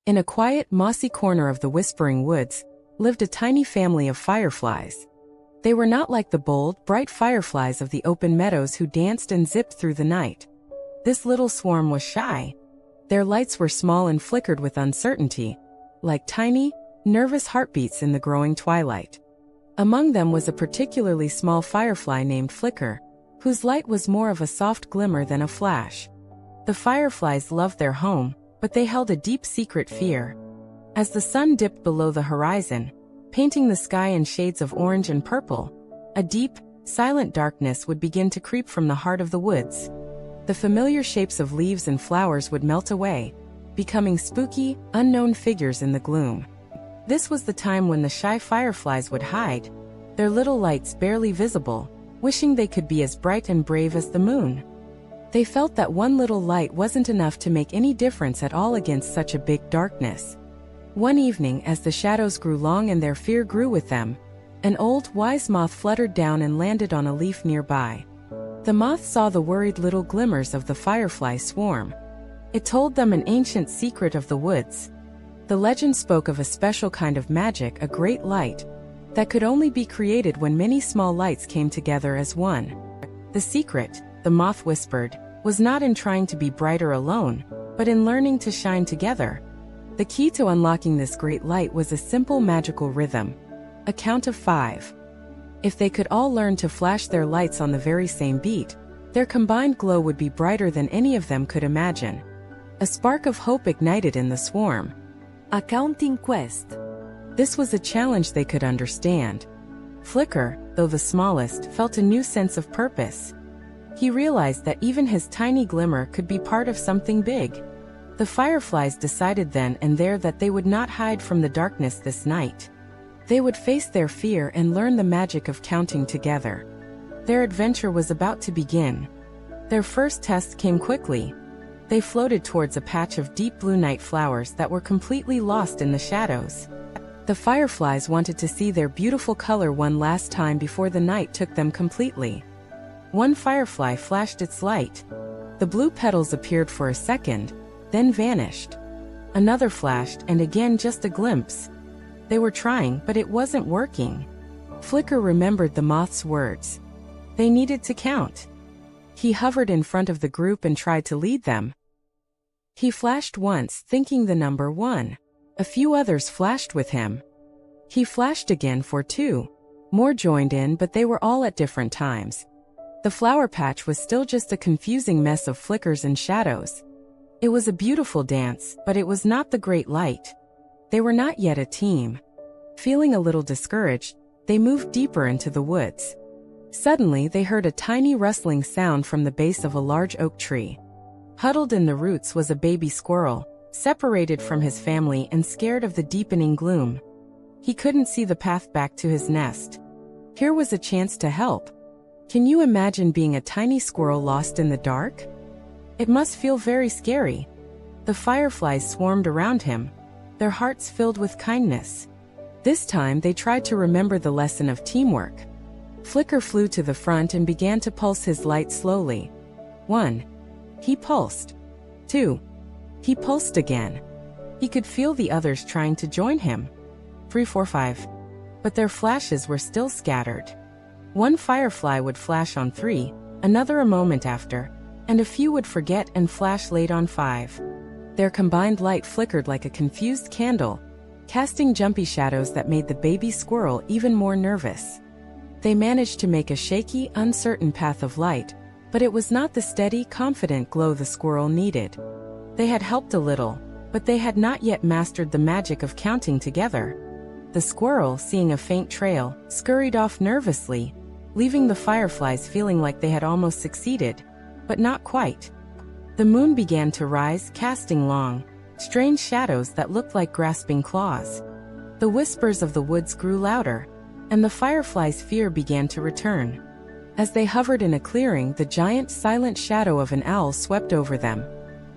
In a quiet, mossy corner of the Whispering Woods, lived a tiny family of fireflies. They were not like the bold, bright fireflies of the open meadows who danced and zipped through the night. This little swarm was shy. Their lights were small and flickered with uncertainty, like tiny, nervous heartbeats in the growing twilight. Among them was a particularly small firefly named Flicker, whose light was more of a soft glimmer than a flash. The fireflies loved their home, but they held a deep secret fear. As the sun dipped below the horizon, painting the sky in shades of orange and purple, a deep, silent darkness would begin to creep from the heart of the woods. The familiar shapes of leaves and flowers would melt away, becoming spooky, unknown figures in the gloom. This was the time when the shy fireflies would hide, their little lights barely visible, wishing they could be as bright and brave as the moon. They felt that one little light wasn't enough to make any difference at all against such a big darkness. One evening, as the shadows grew long and their fear grew with them, an old, wise moth fluttered down and landed on a leaf nearby. The moth saw the worried little glimmers of the firefly swarm. It told them an ancient secret of the woods. The legend spoke of a special kind of magic, a great light, that could only be created when many small lights came together as one. The secret, the moth whispered, was not in trying to be brighter alone, but in learning to shine together. The key to unlocking this great light was a simple magical rhythm, a count of 5. If they could all learn to flash their lights on the very same beat, their combined glow would be brighter than any of them could imagine. A spark of hope ignited in the swarm. A counting quest. This was a challenge they could understand. Flicker, though the smallest, felt a new sense of purpose. He realized that even his tiny glimmer could be part of something big. The fireflies decided then and there that they would not hide from the darkness this night. They would face their fear and learn the magic of counting together. Their adventure was about to begin. Their first test came quickly. They floated towards a patch of deep blue night flowers that were completely lost in the shadows. The fireflies wanted to see their beautiful color one last time before the night took them completely. One firefly flashed its light. The blue petals appeared for a second, then vanished. Another flashed, and again just a glimpse. They were trying, but it wasn't working. Flicker remembered the moth's words. They needed to count. He hovered in front of the group and tried to lead them. He flashed once, thinking the number 1. A few others flashed with him. He flashed again for 2. More joined in, but they were all at different times. The flower patch was still just a confusing mess of flickers and shadows. It was a beautiful dance, but it was not the great light. They were not yet a team. Feeling a little discouraged, they moved deeper into the woods. Suddenly, they heard a tiny rustling sound from the base of a large oak tree. Huddled in the roots was a baby squirrel, separated from his family and scared of the deepening gloom. He couldn't see the path back to his nest. Here was a chance to help. Can you imagine being a tiny squirrel lost in the dark? It must feel very scary. The fireflies swarmed around him, their hearts filled with kindness. This time they tried to remember the lesson of teamwork. Flicker flew to the front and began to pulse his light slowly. 1. He pulsed. 2. He pulsed again. He could feel the others trying to join him. 3, 4, 5. But their flashes were still scattered. One firefly would flash on 3, another a moment after, and a few would forget and flash late on 5. Their combined light flickered like a confused candle, casting jumpy shadows that made the baby squirrel even more nervous. They managed to make a shaky, uncertain path of light, but it was not the steady, confident glow the squirrel needed. They had helped a little, but they had not yet mastered the magic of counting together. The squirrel, seeing a faint trail, scurried off nervously, leaving the fireflies feeling like they had almost succeeded, but not quite. The moon began to rise, casting long, strange shadows that looked like grasping claws. The whispers of the woods grew louder, and the fireflies' fear began to return. As they hovered in a clearing, the giant, silent shadow of an owl swept over them.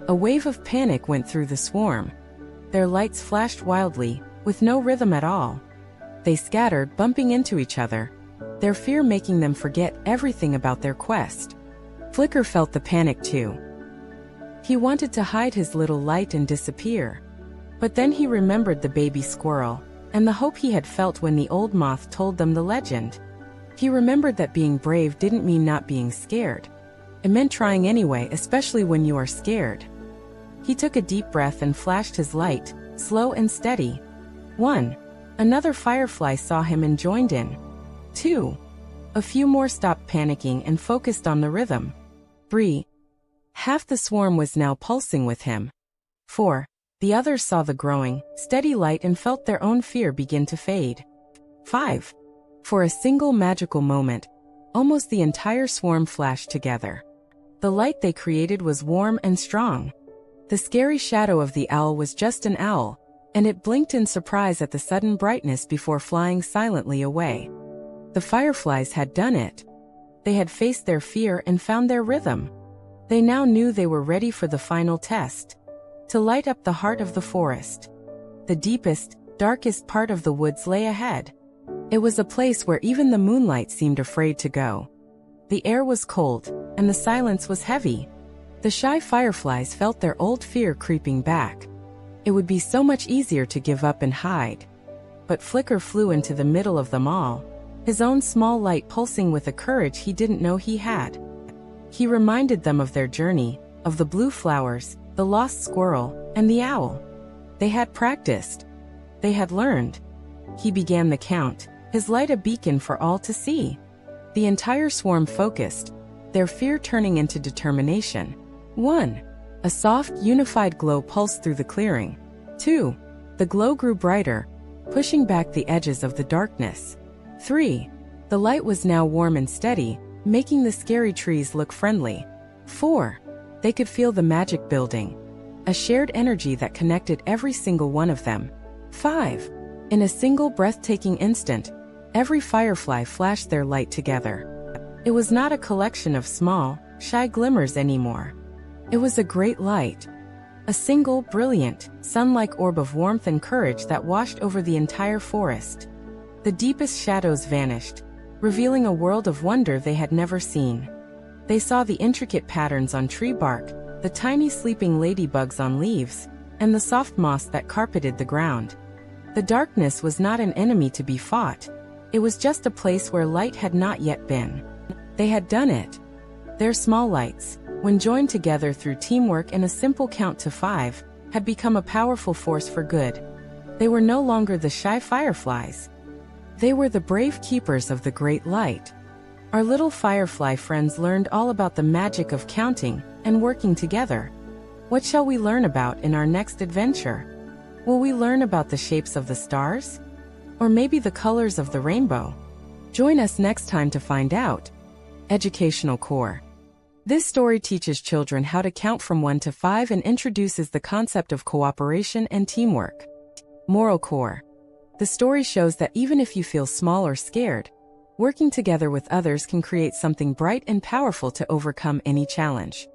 A wave of panic went through the swarm. Their lights flashed wildly, with no rhythm at all. They scattered, bumping into each other, their fear making them forget everything about their quest. Flicker felt the panic too. He wanted to hide his little light and disappear. But then he remembered the baby squirrel, and the hope he had felt when the old moth told them the legend. He remembered that being brave didn't mean not being scared. It meant trying anyway, especially when you are scared. He took a deep breath and flashed his light, slow and steady. 1. Another firefly saw him and joined in. 2. A few more stopped panicking and focused on the rhythm. 3. Half the swarm was now pulsing with him. 4. The others saw the growing, steady light and felt their own fear begin to fade. 5. For a single magical moment, almost the entire swarm flashed together. The light they created was warm and strong. The scary shadow of the owl was just an owl, and it blinked in surprise at the sudden brightness before flying silently away. The fireflies had done it. They had faced their fear and found their rhythm. They now knew they were ready for the final test. To light up the heart of the forest. The deepest, darkest part of the woods lay ahead. It was a place where even the moonlight seemed afraid to go. The air was cold, and the silence was heavy. The shy fireflies felt their old fear creeping back. It would be so much easier to give up and hide. But Flicker flew into the middle of them all, his own small light pulsing with a courage he didn't know he had. He reminded them of their journey, of the blue flowers, the lost squirrel, and the owl. They had practiced. They had learned. He began the count, his light a beacon for all to see. The entire swarm focused, their fear turning into determination. 1. A soft, unified glow pulsed through the clearing. 2. The glow grew brighter, pushing back the edges of the darkness. 3. The light was now warm and steady, making the scary trees look friendly. 4. They could feel the magic building, a shared energy that connected every single one of them. 5. In a single breathtaking instant, every firefly flashed their light together. It was not a collection of small, shy glimmers anymore. It was a great light. A single, brilliant, sun-like orb of warmth and courage that washed over the entire forest. The deepest shadows vanished, revealing a world of wonder they had never seen. They saw the intricate patterns on tree bark, the tiny sleeping ladybugs on leaves, and the soft moss that carpeted the ground. The darkness was not an enemy to be fought. It was just a place where light had not yet been. They had done it. Their small lights, when joined together through teamwork and a simple count to 5, had become a powerful force for good. They were no longer the shy fireflies. They were the brave keepers of the great light. Our little firefly friends learned all about the magic of counting and working together. What shall we learn about in our next adventure? Will we learn about the shapes of the stars? Or maybe the colors of the rainbow? Join us next time to find out. Educational Core. This story teaches children how to count from 1 to 5 and introduces the concept of cooperation and teamwork. Moral Core. The story shows that even if you feel small or scared, working together with others can create something bright and powerful to overcome any challenge.